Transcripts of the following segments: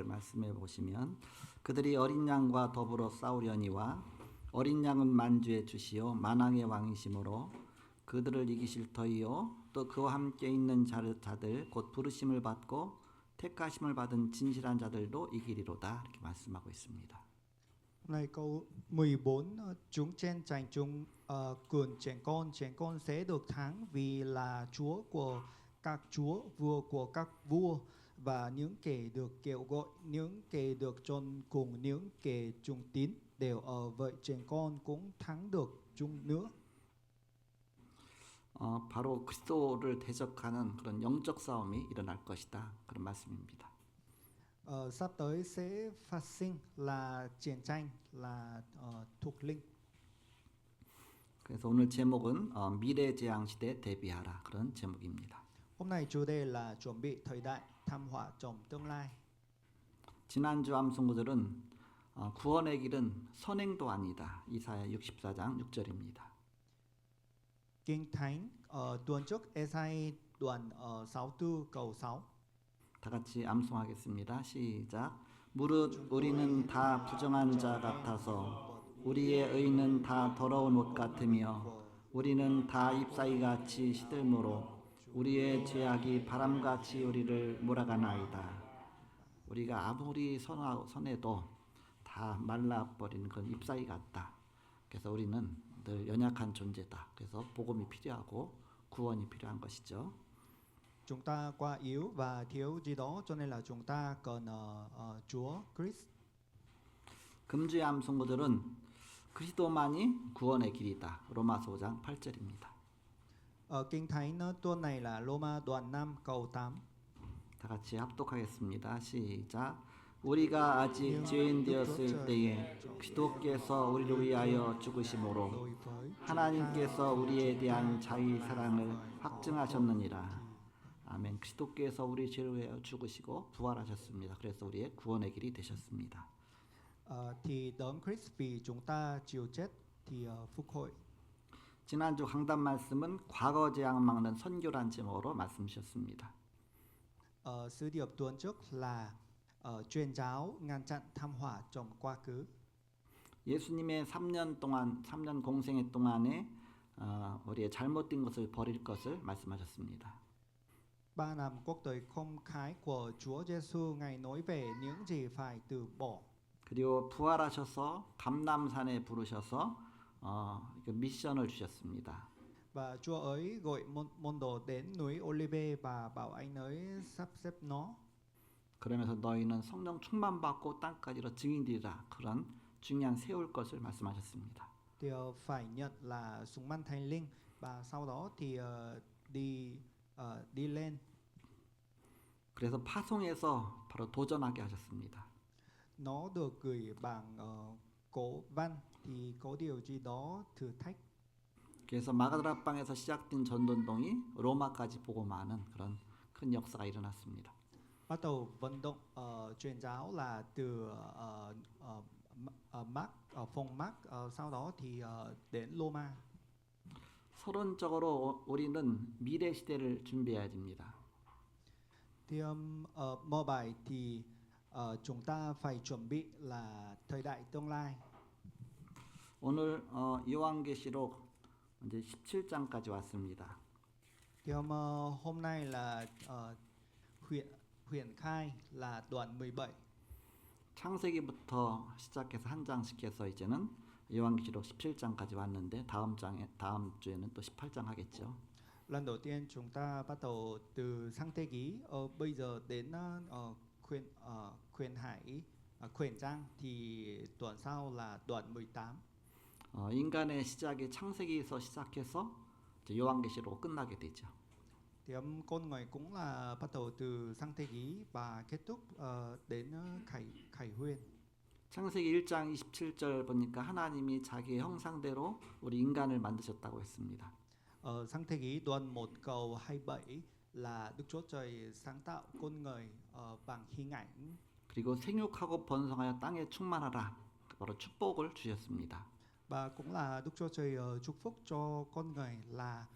말씀해 보시면 그들이 어린 양과 더불어 싸우려니와 어린 양은 만주의 주시요 만왕의 왕이시므로 그들을 이기실 터이요 또 그와 함께 있는 자들 곧 부르심을 받고 택하심을 받은 진실한 자들도 이기리로다 이렇게 말씀하고 있습니다. Hôm nay câu 14 chúng trên tranh chúng cường trẻ con sẽ được thắng vì là Chúa của các chúa, vua của các vua và những kẻ được kêu gọi, những kẻ được chọn cùng những kẻ trung tín đều ở vậy trẻ con cũng thắng được chúng nữa. 바로 그리스도를 대적하는 그런 영적 싸움이 일어날 것이다 그런 말씀입니다. Sắp tới sẽ phát sinh là chiến tranh là thuộc linh. 그래서 오늘 제목은 미래 재앙 시대 대비하라 그런 제목입니다. Hôm nay chủ đề là chuẩn bị thời đại thảm họa trong tương lai. 지난주 암송구절은 구원의 길은 선행도 아니다. 이사야 64장 6절입니다. Kinh Thánh tuần trước Esai đoạn 64 câu 6. 다 같이 암송하겠습니다. 시작. 무릇 우리는 다 부정한 자 같아서 우리의 의는 다 더러운 옷 같으며 우리는 다 잎사귀 같이 시들므로 우리의 죄악이 바람같이 우리를 몰아가나이다. 우리가 아무리 선해도 다 말라버리는 그런 잎사귀 같다. 그래서 우리는 늘 연약한 존재다. 그래서 복음이 필요하고 구원이 필요한 것이죠. Chúng ta quá yếu và thiếu gì đó cho nên là chúng ta cần Chúa Christ. 금주의 암송구절은 그리스도만이 구원의 길이다. 로마서 5장 8절입니다. Kinh Thánh tuần này là Roma đoạn 5 câu 8. 다 같이 합독하겠습니다. 시작. 우리가 아직 죄인 되었을 때에 그리스도께서 우리를 위하여 죽으심으로 하나님께서 우리에 대한 자기 사랑을 확증하셨느니라. 아멘. 그리스도께서 우리 죄를 위하여 죽으시고 부활하셨습니다. 그래서 우리의 구원의 길이 되셨습니다. Thì đấng Christ vì chúng ta chịu chết thì phục hồi. 지난주 강단 말씀은 과거 재앙 막는 선교란 제목으로 말씀 주셨습니다. Sứ điệp tuần trước là truyền giáo ngăn chặn thảm họa trong quá khứ. 예수님의 3년 공생애 동안에 우리의 잘못된 것을 버릴 것을 말씀하셨습니다. 3 năm cuộc đời không khái của Chúa Giêsu Ngài nói về những gì phải từ bỏ. 그리고 부활하셔서 감람산에 부르셔서 미션을 주셨습니다. Và Chúa ấy gọi môn đồ đến núi Olive và bảo anh ấy sắp xếp nó. 그러면서 너희는 성령 충만 받고 땅까지로 증인되리라 그런 중요한 세울 것을 말씀하셨습니다. Thì phải nhận là súng bắn Thánh Linh và sau đó thì đi lên. 그래서 파송해서 바로 도전하게 하셨습니다. Nó được gửi bằng cổ văn thì có điều gì đó thử thách. 그래서 마가다락방에서 시작된 전도운동이 로마까지 복음하는 그런 큰 역사가 일어났습니다. Bắt đầu vận động truyền giáo là từ phòng Mark sau đó thì đến Roma. 서론적으로 우리는 미래 시대를 준비해야 됩니다. Thì mở bài thì chúng ta phải chuẩn bị là thời đại tương lai. 오늘 요한계시록 이제 17장까지 왔습니다. Thì hôm nay là Huyền Khai là đoạn 17. 창세기부터 시작해서 한 장씩 해서 이제는 요한계시록 17장까지 왔는데 다음 주에는 또 18장 하겠죠. Lần đầu tiên chúng ta bắt đầu từ Sáng Thế Ký, bây giờ đến Khuyển Trang thì tuần sau là đoạn 18. 인간의 시작이 창세기에서 시작해서 이제 요한계시록 끝나게 되죠. Thì con người cũng là bắt đầu từ Sáng Thế Ký và kết thúc đến Khải Huyền. 창세기 1장 27절 보니까 하나님이 자기의 형상대로 우리 인간을 만드셨다고 했습니다. Sáng Thế Ký đoạn 1 câu 27 là Đức Chúa Trời sáng tạo con người bằng hình ảnh. 그리고 생육하고 번성하여 땅에 충만하라. 바로 축복을 주셨습니다. Và cũng là Đức Chúa Trời chúc phúc cho con người là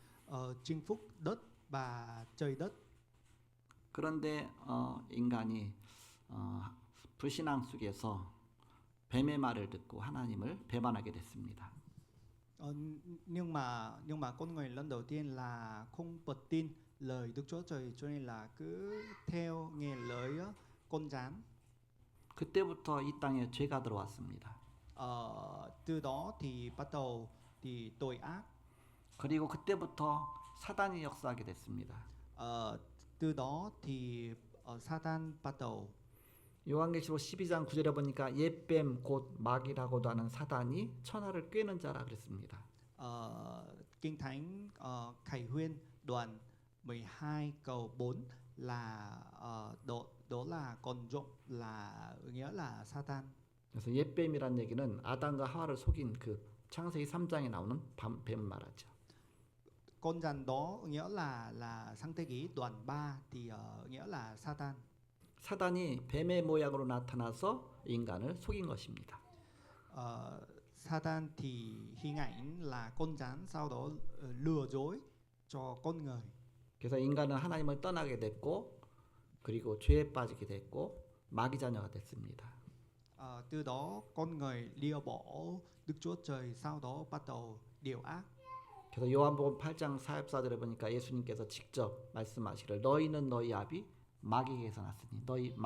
chinh phục đất và trời đất. 그런데 인간이 불신앙 속에서 뱀의 말을 듣고 하나님을 배반하게 됐습니다. Nhưng mà con người lần đầu tiên là không bật tin lời Đức Chúa Trời, cho nên là cứ theo nghe lời con rắn. 그때부터 이 땅에 죄가 들어왔습니다. Từ đó thì bắt đầu thì tội ác. 그리고 그때부터 사단이 역사하게 됐습니다. Từ đó thì Satan bắt đầu. 요한계시록 12장 9절에 보니까 옛뱀 곧 마귀라고도 하는 사단이 천하를 꿰는 자라 그랬습니다. Kinh Thánh Khải Huyên đoạn 12 câu 4 là đó là con rộng, là nghĩa là Satan. 그래서 옛뱀이란 얘기는 아담과 하와를 속인 그 창세기 3장에 나오는 뱀 말하죠. Con rắn đó nghĩa là Sáng Thế Ký đoạn 3 thì nghĩa là Satan. 사단이 뱀의 모양으로 나타나서 인간을 속인 것입니다. Satan thì hình ảnh là con rắn, sau đó lừa dối cho con người. 그래서 인간은 하나님을 떠나게 됐고 그리고 죄에 빠지게 됐고 마귀 자녀가 됐습니다. Từ đó con người lìa bỏ Đức Chúa Trời, sau đó bắt đầu điều ác. 그래서 요한복음 8장 44절에 보니까 예수님께서 직접 말씀하시기를 너희는 너희 아비 마귀에게서 났으니 너희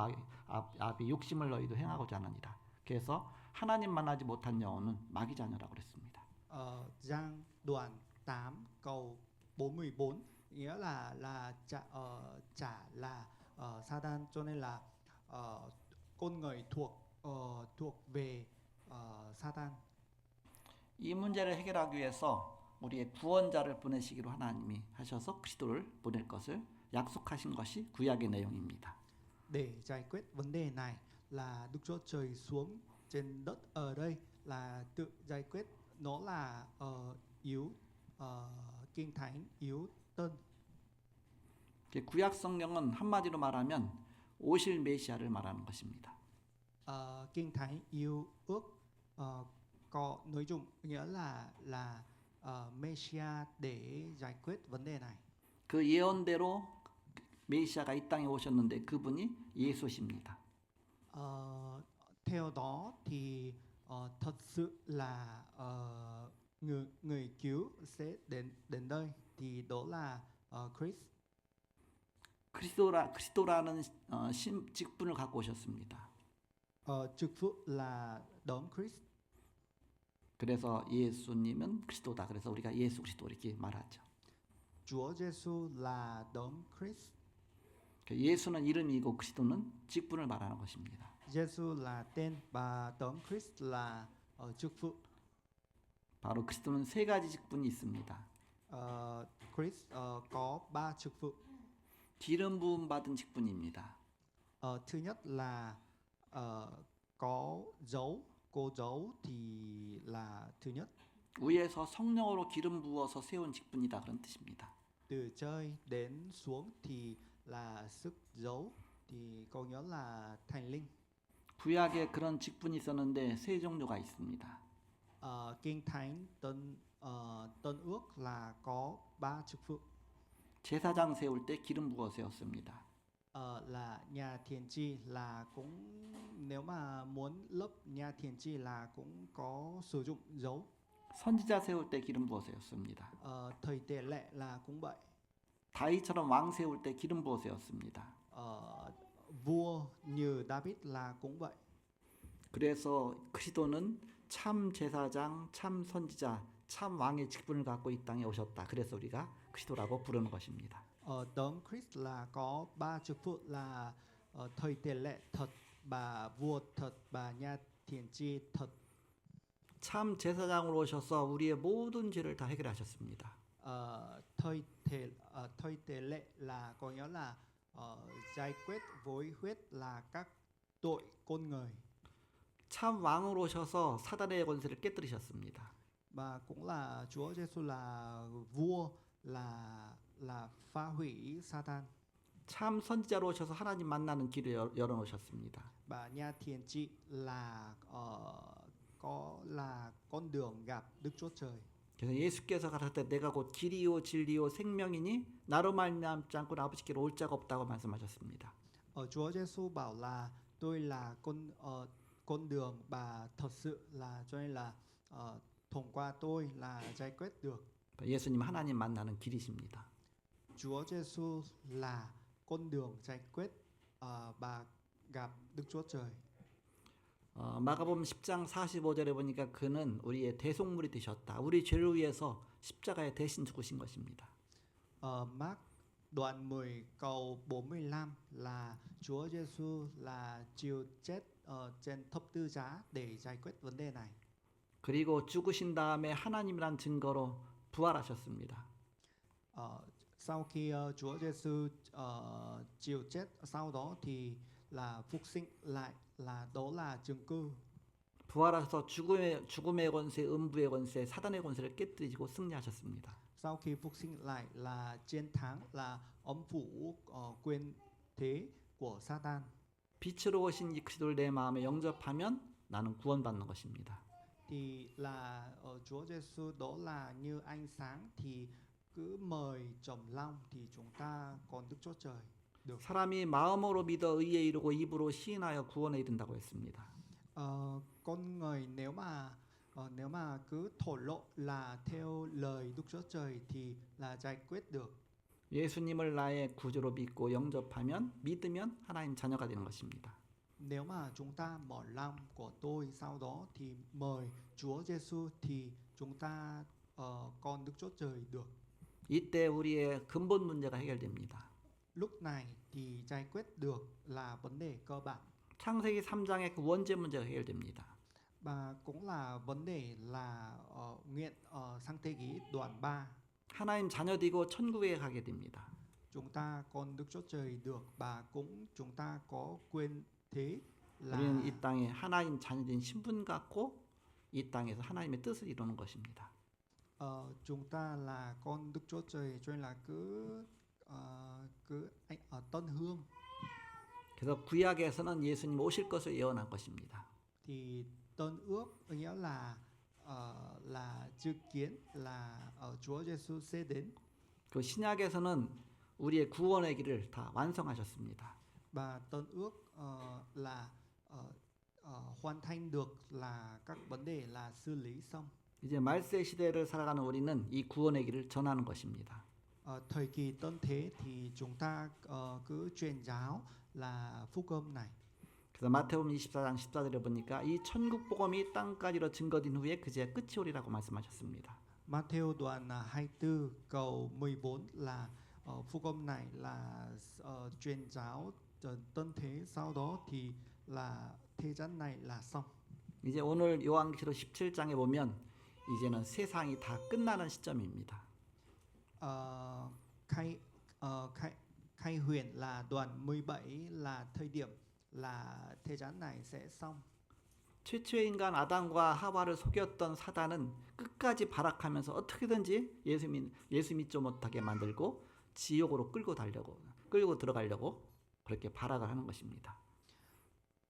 아비 욕심을 너희도 행하고자 하느니라. 그래서 하나님 만나지 못한 영혼은 마귀 자녀라고 그랬습니다. Giăng đoạn 8 câu 44 nghĩa là chả là Satan, cho nên là con người thuộc về Satan. 이 문제를 해결하기 위해서 우리의 구원자를 보내시기로 하나님이 하셔서 그리스도를 보낼 것을 약속하신 것이 구약의 내용입니다. Để giải quyết vấn đề này là Đức Chúa Trời xuống trên đất, ở đây là tự giải quyết, nó là yếu Kinh Thánh yếu Tân. 구약 성경은 한마디로 말하면 오실 메시아를 말하는 것입니다. Kinh Thánh yêu ước có nói chung nghĩa là Messiah để giải quyết vấn đề này. 그 예언대로 메시아가 이 땅에 오셨는데 그분이 예수십니다. Theo đó thì thật sự là người cứu sẽ đến đây, thì đó là Christ. 그리스도라는 직분을 갖고 오셨습니다. Trực phụ là đấng Christ. 그래서 예수님은 그리스도다. 그래서 우리가 예수 그리스도 이렇게 말하죠. Chúa Giêsu là đấng Christ. 예수는 이름이고 그리스도는 직분을 말하는 것입니다. Giêsu là tên và đấng Christ là chức vụ. 바로 그리스도는 세 가지 직분이 있습니다. Christ có 3 chức vụ. 기름 부음 받은 직분입니다. Thứ nhất là có dấu, cô dấu thì là thứ nhất. 위에서 성령으로 기름 부어서 세운 직분이다 그런 뜻입니다. Từ trời đến xuống thì là sức dấu, thì có nghĩa là thành linh. 구약에 그런 직분이 있었는데 세 종류가 있습니다. Kinh Thánh Tân ước là có 3 chức vụ. 제사장 세울 때 기름 부어 세웠습니다. Là nhà thiền tri là cũng, nếu mà muốn lấp nhà thiền tri là cũng có sử dụng dấu. 선지자 세울 때 기름 부어 세웠습니다. Thầy tề lệ là cũng vậy. 다윗처럼 왕 세울 때 기름 부어 세웠습니다. Vua như David là cũng vậy. 그래서 그리스도는 참 제사장, 참 선지자, 참 왕의 직분을 갖고 이 땅에 오셨다. 그래서 우리가 그리스도라고 부르는 것입니다. Đấng Christ là có 3 chức vụ là thầy tề lệ thật, bà vua thật, bà nhà thiền tri thật. 참 제사장으로 오셔서 우리의 모든 죄를 다 해결하셨습니다. Thầy tề lệ là có nghĩa là giải quyết với huyết là các tội con người. 참 왕으로 오셔서 사단의 권세를 깨뜨리셨습니다. Và cũng là Chúa Giêsu là vua, là phá hủy Satan. 참 선지자로 오셔서 하나님 만나는 길을 열어놓으셨습니다. Và nhà thiền tri là có là con đường gặp Đức Chúa Trời. 그래서 예수께서 가라사대 내가 곧 길이요 진리요 생명이니 나로 말미암지 않고 아버지께로 올 자가 없다고 말씀하셨습니다. Chúa Giêsu bảo là tôi là con đường và thật sự là cho nên là thông qua tôi là giải quyết được. 예수님 하나님 만나는 길이십니다. Chúa Giêsu là con đường giải quyết và gặp Đức Chúa Trời. 마가복음 10장 45절에 보니까 그는 우리의 대속물이 되셨다. 우리 죄를 위해서 십자가에 대신 죽으신 것입니다. Mark đoạn 10 câu 45 là Chúa Giêsu là chịu chết trên thập tự giá để giải quyết vấn đề này. 그리고 죽으신 다음에 하나님이란 증거로 부활하셨습니다. Sau khi Chúa Giêsu chịu chết, sau đó thì là phục sinh lại, là đó là chứng cứ. 부활하셔서 죽음의 권세, 음부의 권세, 사단의 권세를 깨뜨리시고 승리하셨습니다. Sau khi phục sinh lại là chiến thắng, là âm phủ quyền thế của Satan. 빛으로 오신 이 그리스도를 내 마음에 영접하면 나는 구원받는 것입니다. Thì là Chúa Giêsu đó là như ánh sáng, thì cứ mời trong lòng thì chúng ta còn Đức Chúa Trời được. 사람이 마음으로 믿어 의에 이르고 입으로 시인하여 구원에 이른다고 했습니다. Con người nếu mà cứ thổ lộ là theo lời Đức Chúa Trời thì là giải quyết được. 예수님을 나의 구주로 믿고 영접하면 믿으면 하나님 자녀가 되는 것입니다. Nếu mà chúng ta mở lòng của tôi, sau đó thì mời Chúa Giêsu thì chúng ta con Đức Chúa Trời được. 이때 우리의 근본 문제가 해결됩니다. Lúc này thì giải quyết được là vấn đề cơ bản. 창세기 3장의 그 원죄 문제가 해결됩니다. Và cũng là vấn đề là nguyện sang thế kỷ đoạn 3. 하나님 자녀되고 천국에 가게 됩니다. Chúng ta con Đức Chúa Trời được, và cũng chúng ta có quyền thế là 우리는 이 땅에 하나님 자녀된 신분 갖고 이 땅에서 하나님의 뜻을 이루는 것입니다. chúng ta là con Đức Chúa Trời, cho nên là cứ tân hương. 그래서 구약에서는 예수님 오실 것을 예언한 것입니다. Thì tân ước nghĩa là dự kiến là Chúa Giêsu sẽ đến. 그 신약에서는 우리의 구원의 길을 다 완성하셨습니다. Và tân ước là hoàn thành được là các vấn đề là xử lý xong. 이제 말세 시대를 살아가는 우리는 이 구원의 길을 전하는 것입니다. Thời kỳ tân thế thì chúng ta cứ truyền giáo là phúc âm này. 그래서 마태복음 24장 14절에 보니까 이 천국 복음이 땅까지로 증거된 후에 그제 끝이 오리라고 말씀하셨습니다. Matthew đoạn 24 câu 14 là phúc âm này là truyền giáo tân thế, sau đó thì là thế gian này là xong. 이제 오늘 요한계시록 17장에 보면 이제는 세상이 다 끝나는 시점입니다. Khai huyền là đoạn 17 là thời điểm là thế gian này sẽ xong. 최초의 인간 아담과 하와를 속였던 사단은 끝까지 발악하면서 어떻게든지 예수 믿지 못하게 만들고 지옥으로 끌고 들어가려고 그렇게 발악을 하는 것입니다.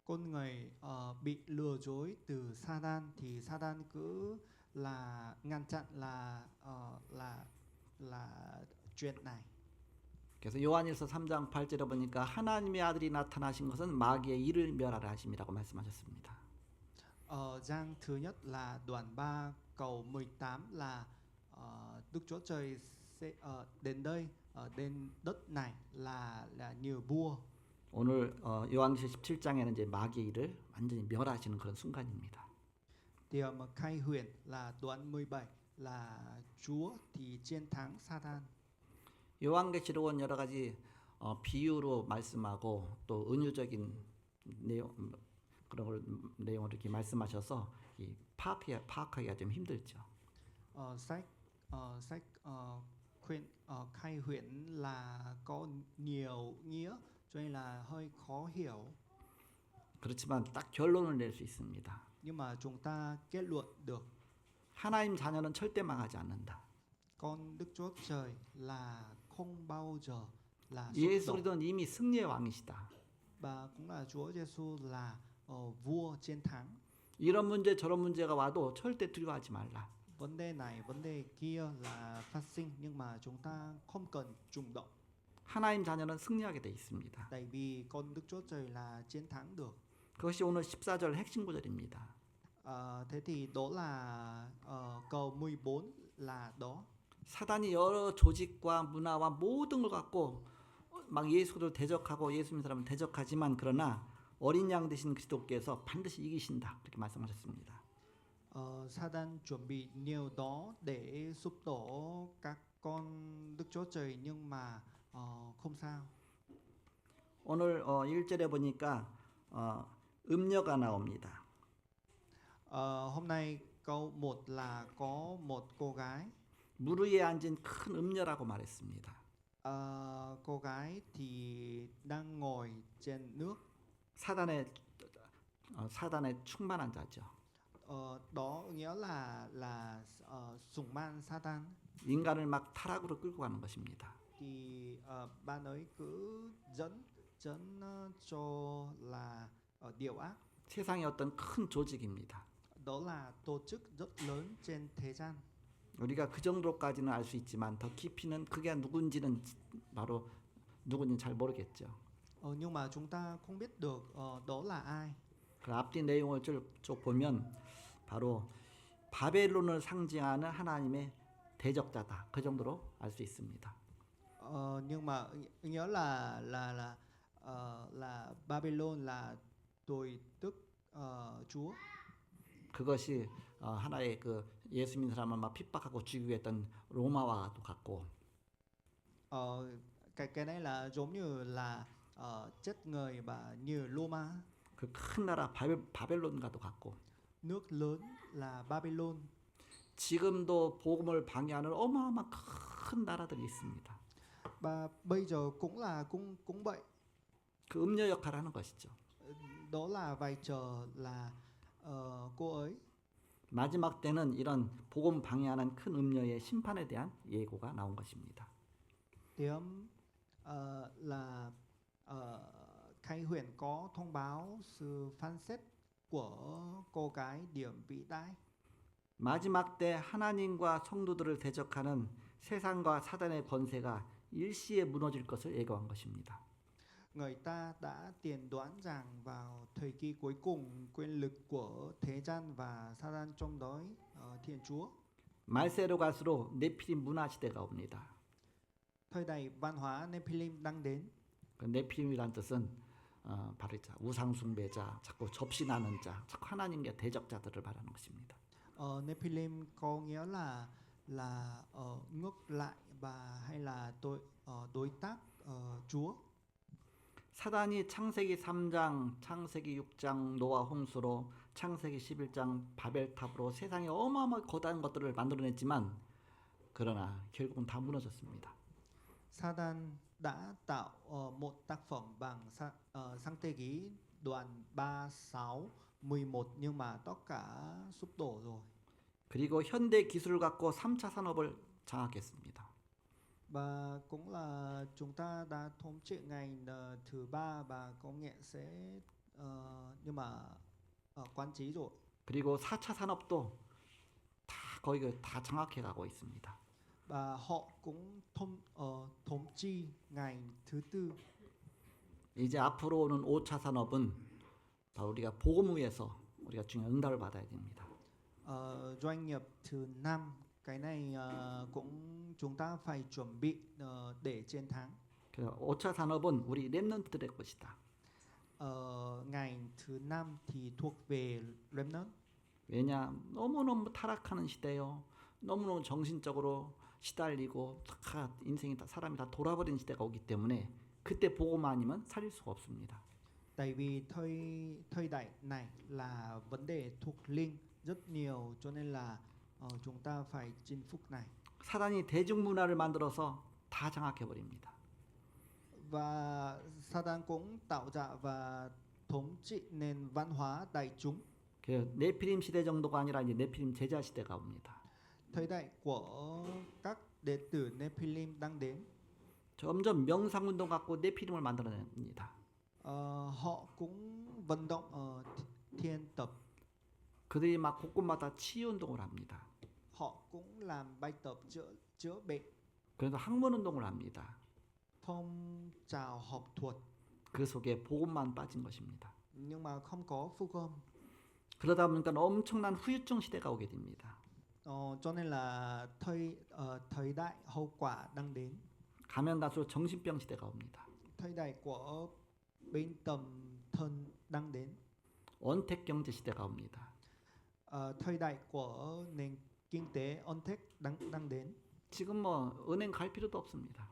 Con người bị lừa dối từ Satan, thì Satan cứ là ngăn chặn là chuyện này. 그래서 요한일서 3장 8절에 보니까 하나님의 아들이 나타나신 것은 마귀의 일을 멸하라 하심이라고 말씀하셨습니다. Giang thứ nhất là đoạn 3 câu 18 là Đức Chúa Trời sẽ đến đây, đến đất này là như vua. 오늘 요한계시록 17장에는 이제 마귀의 일을 완전히 멸하시는 그런 순간입니다. Điểm khai huyền là đoạn 17 là Chúa thì chiến thắng Satan. 요한계시록은 여러 가지 비유로 말씀하고 또 은유적인 그런 걸 내용을 이렇게 말씀하셔서 파악하기가 좀 힘들죠. Sách khai huyền là có nhiều nghĩa, cho nên là hơi khó hiểu. 그렇지만 딱 결론을 낼 수 있습니다. Nhưng mà chúng ta kết luận được. 하나님 자녀는 절대 망하지 않는다. Con Đức Chúa Trời là không bao giờ là 예수 sụp đổ. 그리스도는 이미 승리의 왕이시다. Và cũng là Chúa Giêsu là vua chiến thắng. 이런 문제 저런 문제가 와도 절대 두려워하지 말라. Vấn đề này, vấn đề kia là phát sinh, nhưng mà chúng ta không cần rung động. 하나님 자녀는 승리하게 돼 있습니다. Tại vì con Đức Chúa Trời là chiến thắng được. 그것이 오늘 14절 핵심 구절입니다. Thế thì đó là câu 14 là đó. 사단이 여러 조직과 문화와 모든 걸 갖고 막 예수를 대적하고 예수 믿는 사람을 대적하지만 그러나 어린 양 되신 그리스도께서 반드시 이기신다. 그렇게 말씀하셨습니다. Sa-đan chuẩn bị nhiều đó để sụp đổ các con Đức Chúa Trời nhưng mà không sao. 오늘 1절에 보니까 음녀가 나옵니다. Hôm nay câu 1 là có một cô gái. 물 위에 앉은 큰 음녀라고 말했습니다. Cô gái thì đang ngồi trên nước. 사단의 충만한 자죠. Đó nghĩa là sùng man Sa-tan. 인간을 막 타락으로 끌고 가는 것입니다. Thì bạn ấy cứ dẫn cho là điều ác. 세상의 어떤 큰 조직입니다. Đó là tổ chức rất lớn trên thế gian. 우리가 그 정도까지는 알 수 있지만 더 깊이는 그게 누군지는 바로 누군지 잘 모르겠죠. Nhưng mà chúng ta không biết được đó là ai. 그 앞뒤 내용을 쭉 보면 바로 바벨론을 상징하는 하나님의 대적자다. 그 정도로 알 수 있습니다. Nhưng mà nhớ là Babylon là tôi tức Chúa. 그것이 하나의 그 예수 믿는 사람을 막 핍박하고 죽이고 했던 로마와도 같고. Cái này là giống như là chết người và như Roma. 그 큰 나라 바벨론과도 같고. nước lớn là Babylon. 지금도 복음을 방해하는 어마어마한 큰 나라들이 있습니다. Và bây giờ cũng vậy. 그 음녀 역할을 하는 것이죠. Đó là vai trò là cô ấy. 마지막 때는 이런 복음 방해하는 큰 음녀의 심판에 대한 예고가 나온 것입니다. Tiếng là Khai Huyền có thông báo sự phán xét của cô gái điểm vĩ đại. 마지막 때 하나님과 성도들을 대적하는 세상과 사단의 권세가 일시에 무너질 것을 예고한 것입니다. Người ta đã tiên đoán rằng vào thời kỳ cuối cùng quyền lực của thế gian và Sa-tan chống đối Thiên Chúa. 말세로 갈수록 네피림 문화 시대가 옵니다. Thời đại văn hóa Nephilim đang đến. 그 네피림이란 뜻은 바로 우상 숭배자, 자꾸 접신하는 자, 자꾸 하나님께 대적자들을 말하는 것입니다. Nephilim có nghĩa là ngược lại và hay là đối tác Chúa. 사단이 창세기 3장, 창세기 6장 노아 홍수로, 창세기 11장 바벨탑으로 세상에 어마어마하게 거대한 것들을 만들어냈지만 그러나 결국은 다 무너졌습니다. Sa-tan đã tạo một tác phẩm bằng sáng thế ký đoạn 3, 6, 11 nhưng mà tất cả sụp đổ rồi. 그리고 현대 기술을 갖고 3차 산업을 장악했습니다. Và cũng là chúng ta đã thống trị ngành thứ ba và công nghệ sẽ nhưng mà quản trí rồi. 그리고 4차 산업도 다 거의 다 장악해 가고 있습니다. Và họ cũng thống trị ngành thứ tư. 이제 앞으로 오는 5차 산업은 바로 우리가 복음 위에서 우리가 중요한 응답을 받아야 됩니다. Doanh nghiệp thứ 5, cái này cũng chúng ta phải chuẩn bị để chiến thắng. 그래서 5차 산업은 우리 렘넌트들의 것이다. Ngành thứ 5 thì thuộc về remnant. 왜냐? 너무너무 타락하는 시대요. 너무너무 정신적으로 시달리고 인생이 다 사람이 다 돌아버린 시대가 오기 때문에 그때 복음 아니면 살릴 수가 없습니다. Tại vì thời đại này là vấn đề thuộc linh rất nhiều cho nên là chúng ta phải chinh phục này. 사단이 대중문화를 만들어서 다 장악해 버립니다. Và Sa-tan cũng tạo ra và thống trị nền văn hóa đại chúng. 그 네피림 시대 정도가 아니라 이제 네피림 제자 시대가 옵니다. Thời đại của các đệ tử Nephilim đang đến. 점점 명상운동 갖고 네피림을 만들어냅니다. Họ cũng vận động thiên tập. 그들이 막 곳곳마다 치유운동을 합니다. Họ cũng làm bài tập chữa bệnh. 그래서 학문운동을 합니다. phong trào học thuật 그 속에 복음만 빠진 것입니다. nhưng mà không có phúc âm. 그러다 보니까 엄청난 후유증 시대가 오게 됩니다. Cho nên là thời đại hậu quả đang đến, 가면 갈수록 정신병 시대가 옵니다. thời đại của bên tâm thần đang đến, 원택 경제 시대가 옵니다. thời đại của nền kinh tế ôn thếch đang đến. 지금 뭐 은행 갈 필요도 없습니다.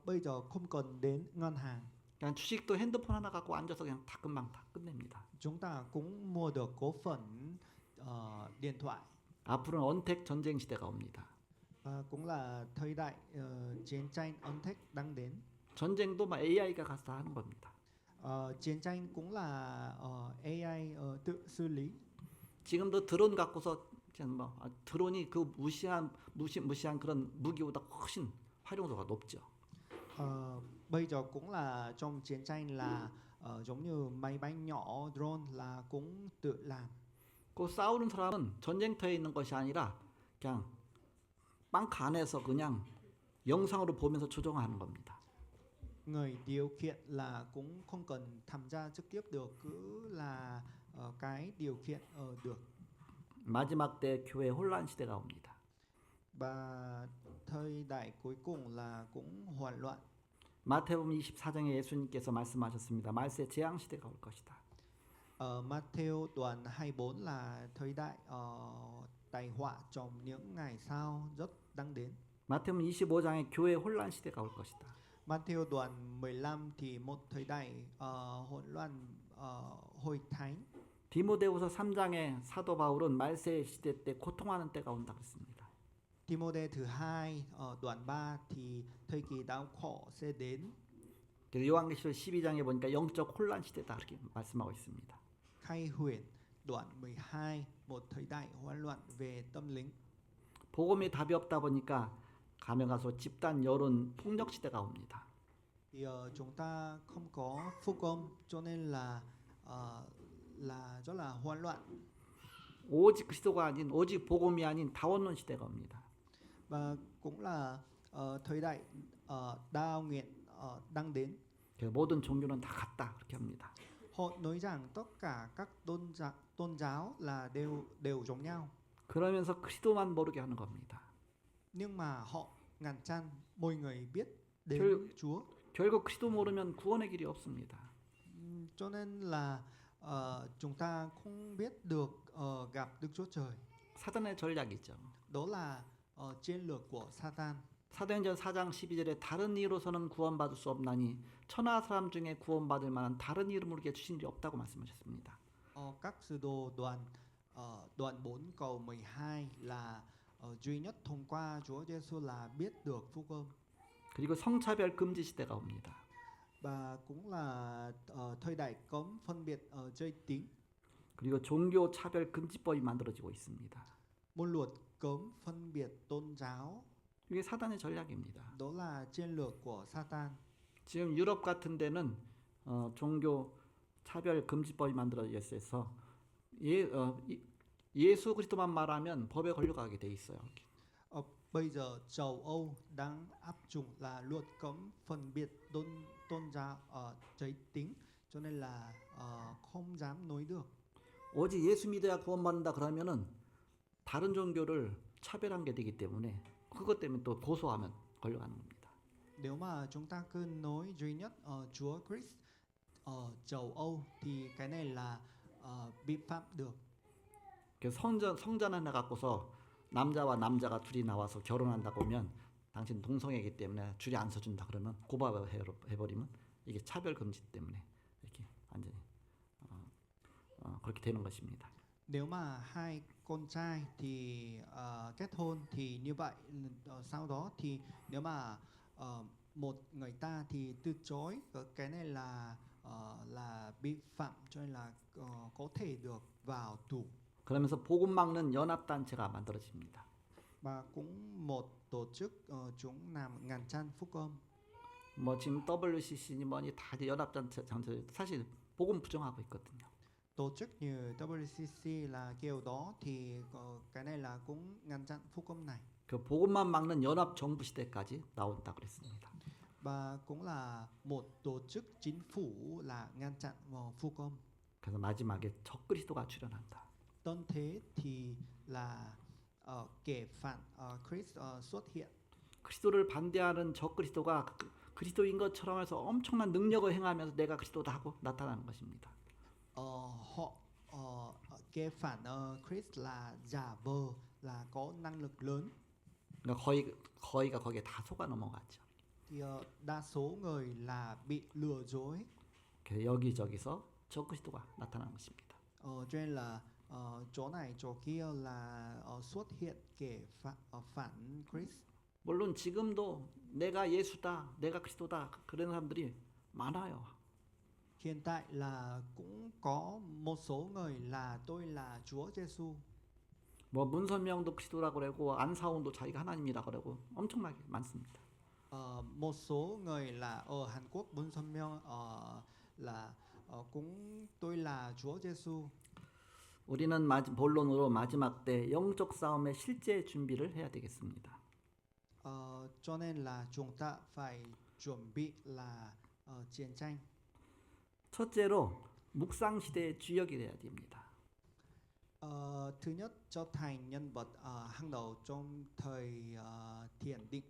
Bây giờ không cần đến ngân hàng, 그냥 주식도 핸드폰 하나 갖고 앉아서 그냥 다 금방 다 끝냅니다. chúng ta cũng mua được cổ phần điện thoại. 앞으로는 원택 전쟁 시대가 옵니다. Cũng là thời đại chiến tranh ôn thếch đang đến. 전쟁도 막 AI가 가서 하는 겁니다. Chiến tranh cũng là AI tự xử lý. 지금도 드론 갖고서 그냥 뭐 드론이 그 무시한 그런 무기보다 훨씬 활용도가 높죠. Bây giờ cũng là trong chiến tranh là giống như máy bay nhỏ drone là cũng tự làm. 그 싸우는 사람은 전쟁터에 있는 것이 아니라 그냥 빵카 안에서 그냥 영상으로 보면서 조종하는 겁니다. Người điều khiển là cũng không cần tham gia trực tiếp được, cứ là cái điều khiển được. 마지막 때 교회 혼란 시대가 옵니다. Và thời đại cuối cùng là cũng hoảng loạn. 마태복음 24장에 예수님께서 말씀하셨습니다. 말세 재앙 시대가 올 것이다. Matthew đoạn 24 là thời đại tai họa trong những ngày sau rất đang đến. 마태복음 25장에 교회 혼란 시대가 올 것이다. Matthew đoạn 15 thì một thời đại hỗn loạn hội thánh. 디모데후서 3장에 사도 바울은 말세 시대 때 고통하는 때가 온다 그랬습니다. Timôthê thứ 2 đoạn 3 thì thời kỳ đau khổ sẽ đến. 그래서 요한계시록 12장에 보니까 영적 혼란 시대다 그렇게 말씀하고 있습니다. Khai Huyền đoạn 12 một thời đại hoảng loạn về tâm linh. 복음이 답이 없다 보니까 가면 가서 집단 여론 폭력 시대가 옵니다. Thì chúng ta không có phúc âm cho nên là rất là hoảng loạn. 오직 그리스도가 아닌 오직 복음이 아닌 다원론 시대가 옵니다. Và cũng là thời đại đa nguyện đang đến. 그래서 모든 종교는 다 같다 그렇게 합니다. Họ nói rằng tất cả các tôn giáo là đều giống nhau. 그러면서 그리스도만 모르게 하는 겁니다. Nhưng mà họ ngăn chặn mọi người biết đến Chúa. 결국 그리스도 모르면 구원의 길이 없습니다. Cho nên là chúng ta không biết được gặp Đức Chúa Trời. 사단의 전략이죠. Đó là chiến lược của Satan. 사도행전 4장 12절에 다른 이로서는 구원받을 수 없나니 천하 사람 중에 구원받을 만한 다른 이름으로 우리에게 주신 일이 없다고 말씀하셨습니다. Các sứ đồ đoạn 4 câu 12 là duy nhất thông qua Chúa Giêsu là biết được phúc âm. 그리고 성차별 금지 시대가 옵니다. Và cũng là thời đại cấm phân biệt giới tính. 그리고 종교 차별 금지법이 만들어지고 있습니다. Một luật cấm phân biệt tôn giáo. 이게 사단의 전략입니다. Đó là chiến lược của Satan. 지금 유럽 같은 데는 종교 차별 금지법이 만들어져서 예수 그리스도만 말하면 법에 걸려가게 돼 있어요. Bây giờ châu Âu đang áp dụng là luật cấm phân biệt tôn giáo giới tính, cho nên là không dám nói được. 오직 예수 믿어야 구원받는다 그러면은 다른 종교를 차별한 게 되기 때문에 그것 때문에 또 고소하면 걸려가는 겁니다. Nếu mà chúng ta cứ nói duy nhất Chúa Christ ở châu Âu thì cái này là vi phạm được. 성전 하나 갖고서 남자와 남자가 둘이 나와서 결혼한다고 하면 당신 동성애이기 때문에 줄이 안 서준다 그러면 고발을 해버리면 이게 차별 금지 때문에 이렇게 완전히 그렇게 되는 것입니다. Nếu mà hai con trai thì kết hôn thì như vậy, sau đó thì nếu mà một người ta thì từ chối, cái này là vi phạm, cho nên là có thể được vào tù. 그러면서 복음 막는 연합 단체가 만들어집니다. Và cũng một tổ chức chúng làm ngăn chặn phúc âm. 뭐 지금 WCC니 뭐니 다 연합 단체 사실 복음 부정하고 있거든요. Tổ chức như WCC là kiểu đó thì cái này là cũng ngăn chặn phúc âm này. 그 복음만 막는 연합 정부 시대까지 나온다 그랬습니다. và cũng là một tổ chức chính phủ là ngăn chặn phu công. 그래서 마지막에 적그리스도가 출현한다. Tân thế thì là kẻ phản Christ xuất hiện. 그리스도를 반대하는 적그리스도가 그리스도인 것처럼 해서 엄청난 능력을 행하면서 내가 그리스도다 하고 나타나는 것입니다. Họ kẻ phản Christ là giả vờ là có năng lực lớn. 그러니까 거의가 거기에 다 속아 넘어갔죠. Thì đa số người là bị lừa dối. 그래서 여기저기서 적그리스도가 나타나는 것입니다. Cho nên là chỗ này chỗ kia là xuất hiện kẻ phản Christ. 물론 지금도 내가 예수다, 내가 그리스도다 그런 사람들이 많아요. Hiện tại là cũng có một số người là tôi là Chúa Giêsu. 뭐 문선명도 그리스도라고 그러고 안사원도 자기가 하나님이라 그러고 엄청나게 많습니다. Một số người là ở Hàn Quốc Bun Son Myung là cũng tôi là Chúa Giêsu. 우리는 본론으로 마지막 때 영적 싸움의 실제 준비를 해야 되겠습니다. Cho nên là chúng ta phải chuẩn bị là chiến tranh. 첫째로 묵상 시대의 주역이 돼야 됩니다. Thứ nhất trở thành nhân vật hàng đầu trong thời thiền định.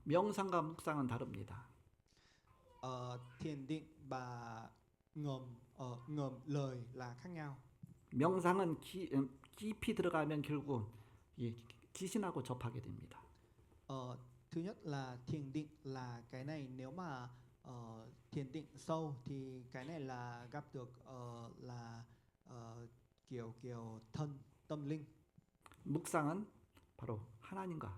명상과 묵상은 다릅니다. Thiền định và ngầm lời là khác nhau. 명상은 깊이 들어가면 결국 귀신하고 접하게 됩니다. Thứ nhất là thiền định là cái này, nếu mà thiền định sâu thì cái này là gặp được là kiểu thân tâm linh. 묵상은 바로 하나님과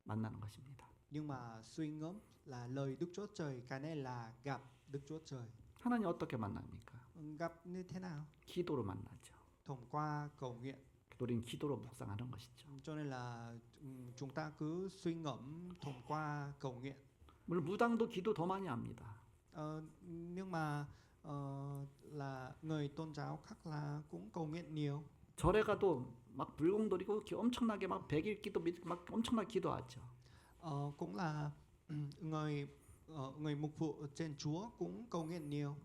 만나는 것입니다. Nhưng mà suy ngẫm là lời Đức Chúa Trời, cái này là gặp Đức Chúa Trời. 하나님 어떻게 만납니까? Gặp như thế nào? 기도로 만나죠. Thông qua cầu nguyện. 우리는 기도로 묵상하는 것이죠. Cho nên là chúng ta cứ suy ngẫm thông qua cầu nguyện. 물론 무당도 기도 더 많이 합니다. Nhưng mà là người tôn giáo khác là cũng cầu nguyện nhiều. 절에 가도 막 불공돌이고 엄청나게 막 100일 기도 막 엄청나게 기도하죠. Cũng là người mục vụ trên Chúa cũng cầu nguyện nhiều.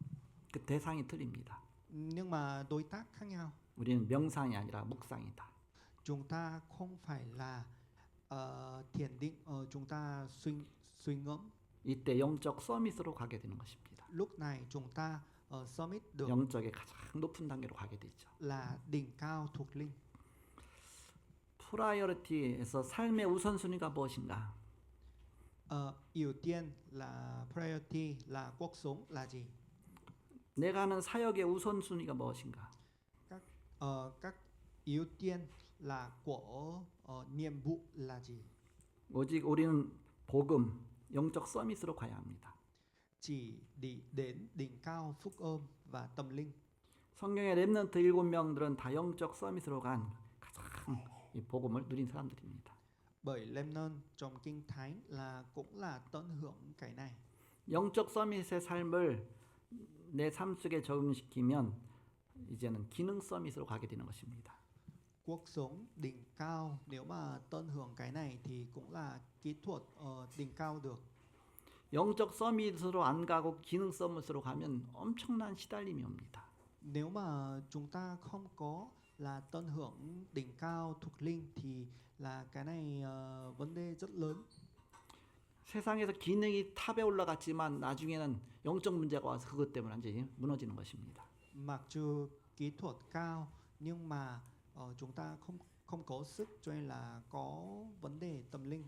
그 대상이 틀립니다. Nhưng mà đối tác khác nhau. 우리는 명상이 아니라 묵상이다. Chúng ta không phải là thiền định, chúng ta suy ngẫm. 이때 영적 서밋으로 가게 되는 것입니다. Lúc này chúng ta summit được 영적의 가장 높은 단계로 가게 되죠. là đỉnh cao thuộc linh. 프라이어리티에서 삶의 우선순위가 무엇인가? Ưu tiên là priority là cuộc sống là gì? 내가 하는 사역의 우선순위가 무엇인가? Các ưu tiên là của nhiệm vụ là gì? 오직 우리는 복음, 영적 서밋으로 가야 합니다. Chỉ đi đến đỉnh cao phúc âm và tâm linh. 성경의 렘넌트 7명들은 다 영적 서밋으로 간 가장 이 복음을 누린 사람들입니다. Bởi Lemnon trong Kinh Thánh là cũng là tận hưởng cái này. 영적 서밋의 삶을 내 삶 속에 적용시키면 이제는 기능 서밋으로 가게 되는 것입니다. Cuộc sống đỉnh cao nếu mà tận hưởng cái này thì cũng là kỹ thuật đỉnh cao được. 영적 서밋으로 안 가고 기능 서밋으로 가면 엄청난 시달림이 옵니다. Nếu mà chúng ta không có là tận hưởng đỉnh cao thuộc linh thì là cái này vấn đề rất lớn. 세상에서 기능이 탑에 올라갔지만 나중에는 영적 문제가 와서 그것 때문에 완전히 무너지는 것입니다. Mặc dù kỹ thuật cao nhưng mà chúng ta không có sức, cho nên là có vấn đề tâm linh.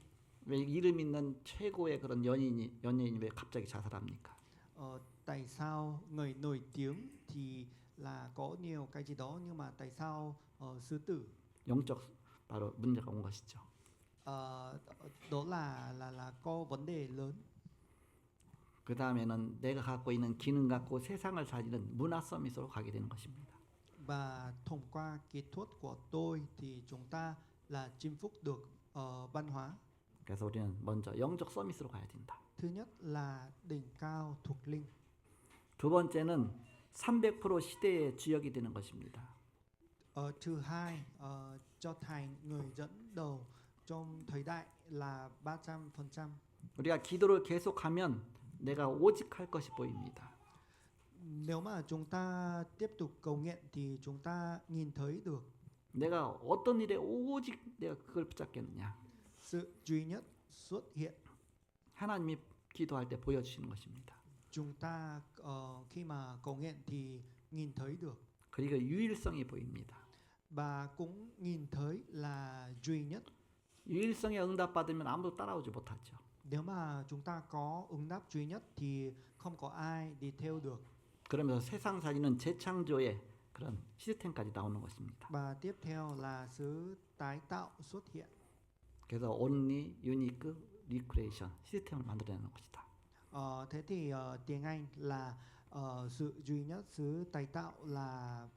왜 이름 있는 최고의 그런 연예인이 왜 갑자기 자살합니까? Tại sao người nổi tiếng thì là có nhiều cái gì đó, nhưng mà tại sao sư tử? 영적 바로 문제가 온 것이죠. Đó là có vấn đề lớn. 그 다음에는 내가 갖고 있는 기능 갖고 세상을 살리는 문화 서밋으로 가게 되는 것입니다. Và thông qua kỹ thuật của tôi thì chúng ta là chinh phục được văn hóa. 그래서 우리는 먼저 영적 서밋으로 가야 된다. Thứ nhất là đỉnh cao thuộc linh. 두 번째는 300% 시대의 주역이 되는 것입니다. Thứ hai, trở thành người dẫn đầu trong thời đại là 300%. 우리가 기도를 계속하면 내가 오직 할 것이 보입니다. Nếu mà chúng ta tiếp tục cầu nguyện thì chúng ta nhìn thấy được 내가 어떤 일에 오직 내가 그걸 붙잡겠느냐. sự duy nhất xuất hiện. 하나님이 기도할 때 보여주시는 것입니다. Chúng ta khi mà cầu nguyện thì nhìn thấy được 그리고 유일성이 보입니다. và cũng nhìn thấy là duy nhất. 유일성에 응답받으면 아무도 따라오지 못하죠. Nếu mà chúng ta có ứng đáp duy nhất thì không có ai đi theo được. 그러면서 세상 살리는 재창조의 그런 시스템까지 나오는 것입니다. Và tiếp theo là sự tái tạo xuất hiện. 그래서 only, unique, recreation 시스템을 만들어내는 것이다. Thế thì tiếng Anh là sự duy nhất, sự tái tạo là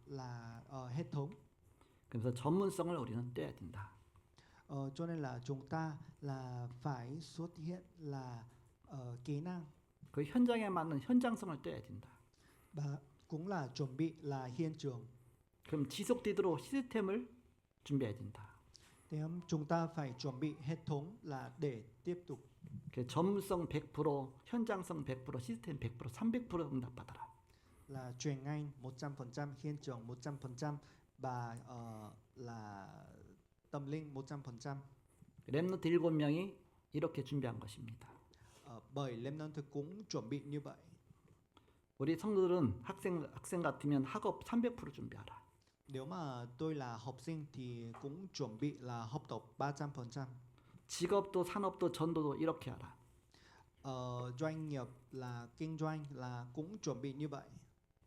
hệ thống. 그래서 전문성을 우리는 떼야 된다. Cho nên là chúng ta là phải xuất hiện là kỹ năng 그 현장에 맞는 현장성을 떼야 된다. và cũng là chuẩn bị là hiện trường. 그럼 지속되도록 시스템을 준비해야 된다. Thế chúng ta phải chuẩn bị hệ thống là để tiếp tục. 그 전문성 100%, 현장성 100%, 시스템 100%, 300% 응답받아라. Là truyền ngành 100%, hiện trường 100% và là tâm linh 100%. 렘넌트 7명이 이렇게 준비한 것입니다. Bởi Lemnon cũng chuẩn bị như vậy. 우리 성도들은 학생 같으면 학업 300% 준비하라. Nếu mà tôi là học sinh thì cũng chuẩn bị là học tập 300%. 직업도 산업도 전도도 이렇게 하라. Doanh nghiệp là kinh doanh là cũng chuẩn bị như vậy.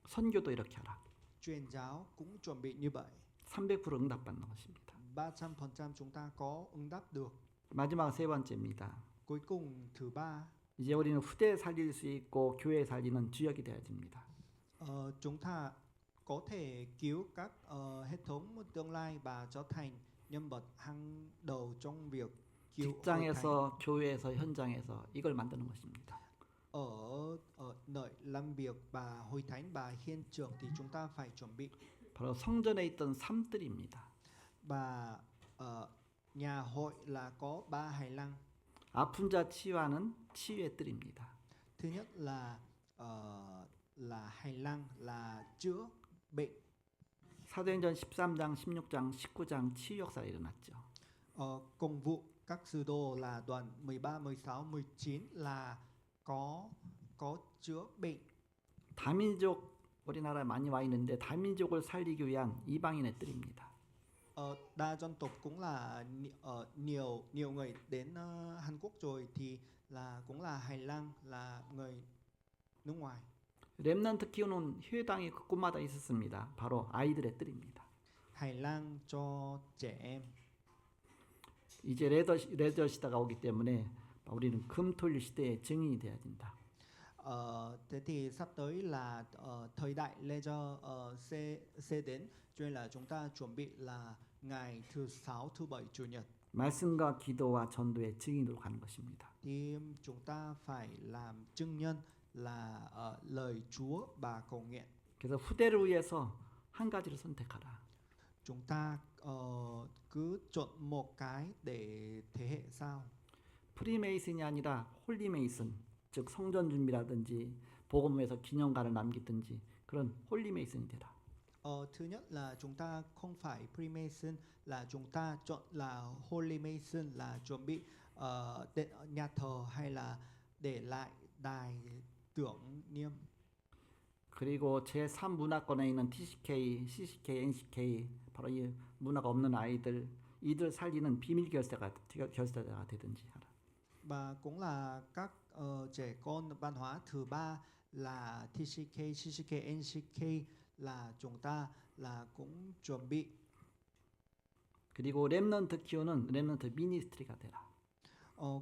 선교도 이렇게 하라. Truyền giáo cũng chuẩn bị như vậy. 300% 응답받는 것입니다. 300% chúng ta có ứng đáp được. 마지막 세 번째입니다. Cuối cùng thứ ba, 이제 우리는 후대 살릴 수 있고 교회 살리는 주역이 되어야 됩니다. chúng ta có thể cứu các hệ thống tương lai và trở thành nhân vật hàng đầu trong việc cứu hội thánh. 직장에서 교회에서 현장에서 이걸 만드는 것입니다. Ở nơi làm việc và hội thánh và hiện trường thì chúng ta phải chuẩn bị. 바로 성전에 있던 삶들입니다. Và nhà hội là có 3 hành lang. 아픈 자 치유하는 치유의 뜰입니다. Thứ nhất là hành lang là chữa bệnh. 사도행전 13장, 16장, 19장 치유 역사가 일어났죠. Công vụ các sứ đồ là đoạn 13, 16, 19 là có chữa bệnh. 다민족 우리나라에 많이 와 있는데 다민족을 살리기 위한 이방인의 뜰입니다. Đa dân tộc cũng là nhiều người đến Hàn Quốc rồi thì là cũng là hành lang là người nước ngoài. 렘넌트 키우는 회당이 곳곳마다 있었습니다. 바로 아이들의 뜰입니다. Hành lang cho trẻ em. 이제 레저 시대가 오기 때문에 우리는 금토일 시대의 증인이 돼야 된다. Thế thì sắp tới là thời đại leisure sẽ đến, cho nên là chúng ta chuẩn bị là ngày thứ 6, thứ 7, chủ nhật. 말씀과 기도와 전도의 증인으로 가는 것입니다. Thì chúng ta phải làm chứng nhân là lời Chúa và cầu nguyện. 그래서 후대를 위해서 한 가지를 선택하라. Chúng ta cứ chọn một cái để thế hệ sau. 프리메이슨이 아니라 홀리메이슨, 즉 성전 준비라든지 복음에서 기념관을 남기든지 그런 홀리메이슨이 되라. Thứ nhất là chúng ta không phải Freemason, là chúng ta chọn là Holy Mason, là chuẩn bị nhà thờ hay là để lại đài tưởng niệm. 그리고 제3문화권에 있는 TCK, CCK, NCK 바로 이 문화가 없는 아이들 이들 살리는 비밀 결사가 되든지 하라. Và cũng là các trẻ con văn hóa thứ ba là TCK, CCK, NCK là chúng ta là cũng chuẩn bị. 그리고 렘넌트 키우는 렘넌트 미니스트리가 되라.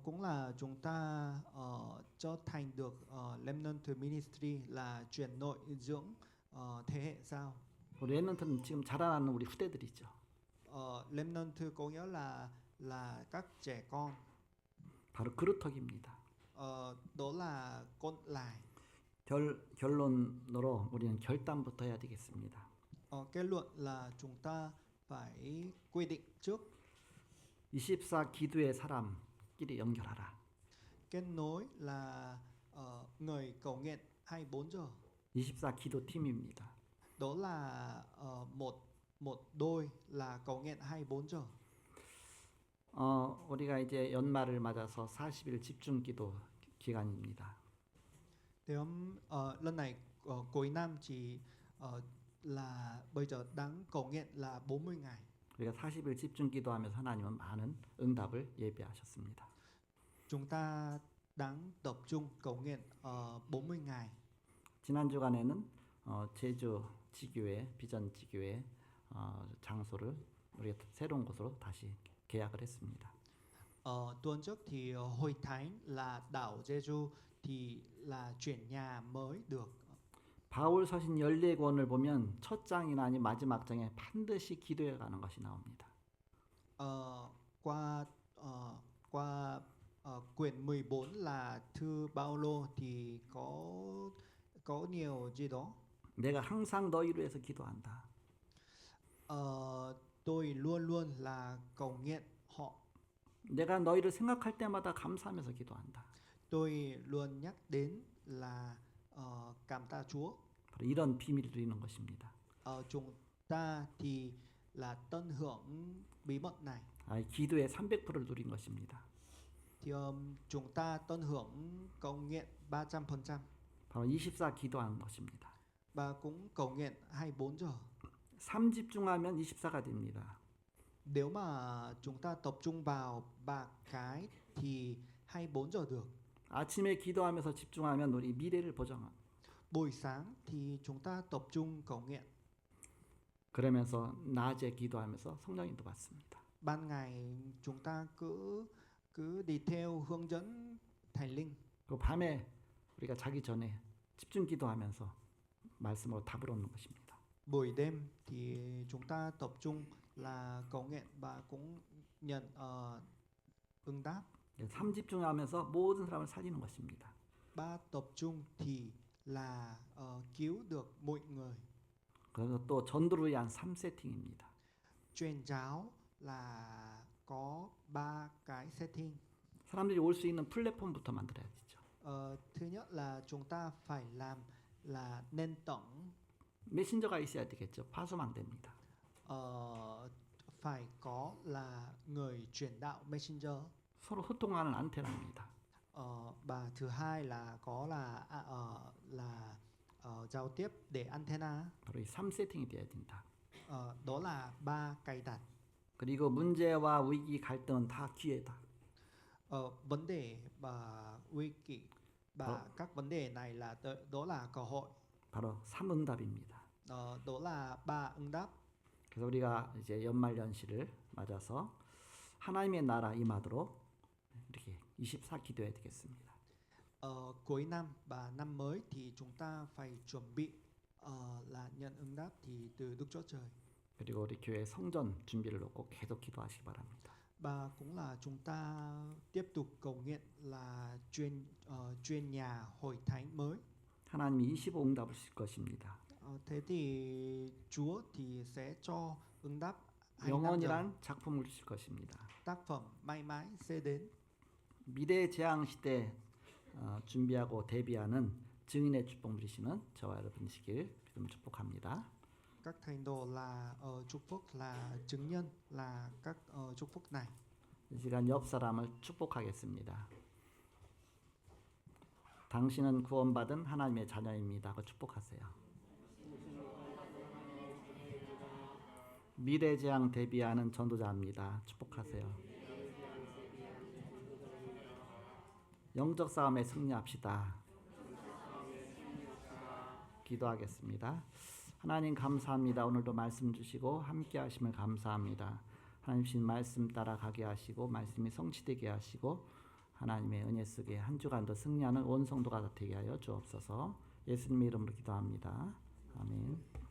Cũng là chúng ta trở thành được Remnant Ministry là truyền nội dưỡng thế hệ sau. 렘넌트는 지금 자라나는 우리 후대들이죠. Remnant có nghĩa là các trẻ con. 바로 그루터기입니다. Đó là con lại. 결론으로 우리는 결단부터 해야 되겠습니다. Kết luận là chúng ta phải quy định trước. 24 기도의 사람끼리 연결하라. kết nối là người cầu nguyện 24 giờ. 24 기도팀입니다. Đó là một đôi là cầu nguyện 24 giờ. 우리가 이제 연말을 맞아서 40일 집중 기도 기간입니다. Thì lần này cuối năm chỉ là bây giờ đáng cầu nguyện là 40 ngày. 우리가 40일 집중 기도하면서 하나님은 많은 응답을 예비하셨습니다. Chúng ta đáng tập trung cầu nguyện 40 ngày. 지난 주간에는 제주 지교회 비전 지교회 장소를 우리가 새로운 곳으로 다시 계약을 했습니다. Tuần trước thì hội thánh là đảo Jeju thì là chuyển nhà mới được. 바울 서신 14권을 보면 첫 장이나 아니 마지막 장에 반드시 기도해 가는 것이 나옵니다. Qua quyển 14 là thư Phaolô thì có nhiều gì đó. 내가 항상 너희를 위해서 기도한다. Tôi luôn luôn là cầu nguyện họ. 내가 너희를 생각할 때마다 감사하면서 기도한다. Tôi luôn nhắc đến là cảm tạ Chúa. 바로 이런 비밀을 누리는 것입니다. Chúng ta thì là tận hưởng bí mật này. 기도의 300%를 누린 것입니다. Thì chúng ta tận hưởng cầu nguyện 300%. 바로 24 기도하는 것입니다. Và cũng cầu nguyện 24 giờ. 3 집중하면 24가 됩니다. Nếu mà chúng ta tập trung vào 3 cái thì 24 giờ được. 아침에 기도하면서 집중하면 우리 미래를 보장합니다. Buổi sáng thì chúng ta tập trung cầu nguyện. 그러면서 낮에 기도하면서 성령님도 받습니다. Ban ngày chúng ta cứ đi theo hướng dẫn Thánh Linh. 그 밤에 우리가 자기 전에 집중 기도하면서 말씀으로 답을 얻는 것입니다. Buổi đêm thì chúng ta tập trung là cầu nguyện và cũng nhận ứng đáp. 3 집중하면서 모든 사람을 살리는 것입니다. 3 tập trung thì là cứu được mọi người. 그래서 또 전도를 위한 3 세팅입니다. Truyền giáo là có 3 cái setting. 사람들이 올 수 있는 플랫폼부터 만들어야 되죠. Thứ nhất là chúng ta phải làm là nền tảng. 메신저가 있어야 되겠죠. 파수망 됩니다. Phải có là người truyền đạo messenger. 서로 소통하는 안테나입니다. Và thứ hai là có là giao tiếp để antenna. 바로 이 3 세팅이 되어야 된다. Đó là 3 cài đặt. 그리고 문제와 위기 갈등은 다 기회다. Vấn đề và nguy kịch và các vấn đề này là đó là cơ hội. 바로 3응답입니다. Đó là 3 ứng đáp. 그래서 우리가 이제 연말 연시를 맞아서 하나님의 나라 임하도록 이렇게 24 기도해야 되겠습니다. Cuối năm và năm mới thì chúng ta phải chuẩn bị là nhận ứng đáp thì từ Đức Chúa Trời. 그리고 우리 교회 성전 준비를 놓고 계속 기도하시기 바랍니다. Và cũng là chúng ta tiếp tục cầu nguyện là chuyên nhà hội thánh mới. 하나님이 25 응답을 주실 것입니다. Thế thì Chúa thì sẽ cho ứng đáp 25 giờ. 영원이란 작품을 주실 것입니다. Tác phẩm mãi mãi sẽ đến. 미래 재앙 시대 준비하고 대비하는 증인의 축복 누리시는 저와 여러분이시길 믿음 축복합니다. Các thánh đồ là chúc phúc là chứng nhân là các chúc phúc này. 이 시간 옆 사람을 축복하겠습니다. 당신은 구원받은 하나님의 자녀입니다. 하고 축복하세요. 미래 재앙 대비하는 전도자입니다. 축복하세요. 영적 싸움에 승리합시다. 기도하겠습니다. 하나님 감사합니다. 오늘도 말씀 주시고 함께 하심을 감사합니다. 하나님 주신 말씀 따라가게 하시고 말씀이 성취되게 하시고 하나님의 은혜 속에 한 주간도 승리하는 온 성도가 되게 하여 주옵소서. 예수님의 이름으로 기도합니다. 아멘.